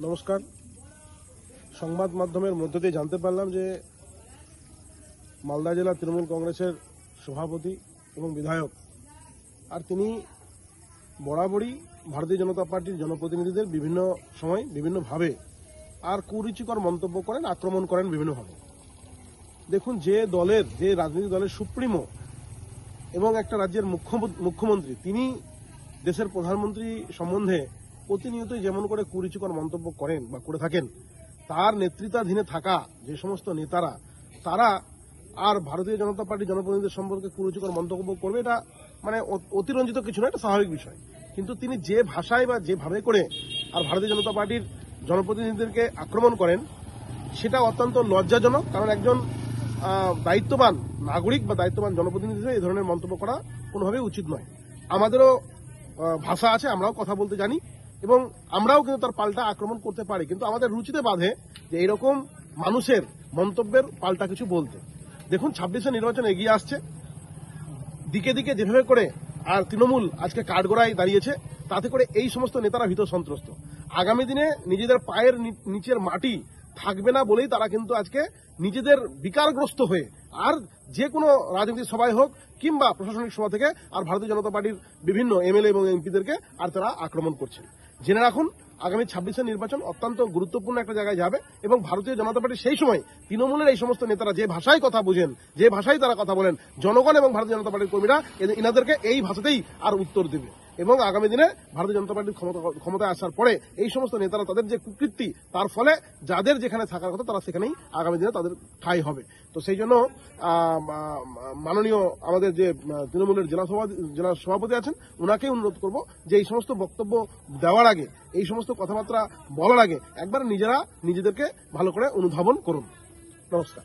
নমস্কার। সংবাদ মাধ্যমের মধ্য দিয়ে জানতে পারলাম যে মালদা জেলা তৃণমূল কংগ্রেসের সভাপতি এবং বিধায়ক আর তিনি বরাবরই ভারতীয় জনতা পার্টির জনপ্রতিনিধিদের বিভিন্ন সময় বিভিন্নভাবে আর কুরুচিকর মন্তব্য করেন, আক্রমণ করেন বিভিন্নভাবে। দেখুন, যে রাজনৈতিক দলের সুপ্রিমো এবং একটা রাজ্যের মুখ্যমন্ত্রী, তিনি দেশের প্রধানমন্ত্রী সম্বন্ধে প্রতিনিয়তই যেমন করে কুরুচিকর মন্তব্য করেন বা করে থাকেন, তার নেতৃত্বাধীনে থাকা যে সমস্ত নেতারা তারা আর ভারতীয় জনতা পার্টির জনপ্রতিনিধিদের সম্পর্কে কুরুচিকর মন্তব্য করবে, এটা মানে অতিরঞ্জিত কিছু নয়, এটা স্বাভাবিক বিষয়। কিন্তু তিনি যে ভাষায় বা যেভাবে করে আর ভারতীয় জনতা পার্টির জনপ্রতিনিধিদেরকে আক্রমণ করেন, সেটা অত্যন্ত লজ্জাজনক। কারণ একজন দায়িত্ববান নাগরিক বা দায়িত্ববান জনপ্রতিনিধি হিসেবে এই ধরনের মন্তব্য করা কোনোভাবেই উচিত নয়। আমাদেরও ভাষা আছে, আমরাও কথা বলতে জানি এবং আমরাও কিন্তু তার পাল্টা আক্রমণ করতে পারি, কিন্তু আমাদের রুচিতে বাধে যে এইরকম মানুষের মন্তব্যের পাল্টা কিছু বলতে। দেখুন, 26-এ নির্বাচন এগিয়ে আসছে, দিকে দিকে যেভাবে করে আর তৃণমূল আজকে কাঠগড়ায় দাঁড়িয়েছে, তাতে করে এই সমস্ত নেতারা ভীত সন্ত্রস্ত। আগামী দিনে নিজেদের পায়ের নিচের মাটি থাকবে না বলেই তারা কিন্তু আজকে নিজেদের বিকারগ্রস্ত হয়ে আর যে কোনো রাজনৈতিক সভায় হোক কিংবা প্রশাসনিক সভা থেকে আর ভারতীয় জনতা পার্টির বিভিন্ন এমএলএ এবং এমপিদেরকে আর তারা আক্রমণ করছেন। জেনে রাখুন, আগামী 26-এর নির্বাচন অত্যন্ত গুরুত্বপূর্ণ একটা জায়গায় যাবে এবং ভারতীয় জনতা পার্টি সেই সময় তৃণমূলের এই সমস্ত নেতারা যে ভাষায় কথা বোঝেন, যে ভাষায় তারা কথা বলেন, জনগণ এবং ভারতীয় জনতা পার্টির কর্মীরা এনাদেরকে এই ভাষাতেই আর উত্তর দেবে। এবং আগামী দিনে ভারতীয় জনতা পার্টির ক্ষমতায় আসার পরে এই সমস্ত নেতারা তাদের যে কুকৃতি, তার ফলে যাদের যেখানে থাকার কথা তারা সেখানেই আগামী দিনে তাদের ঠাঁই হবে। তো সেই জন্য মাননীয় আমাদের যে তৃণমূলের জেলা সভাপতি আছেন, ওনাকেই অনুরোধ করব যে এই সমস্ত বক্তব্য দেওয়ার আগে, এই সমস্ত কথাবার্তা বলার আগে একবার নিজেদেরকে ভালো করে অনুধাবন করুন। নমস্কার।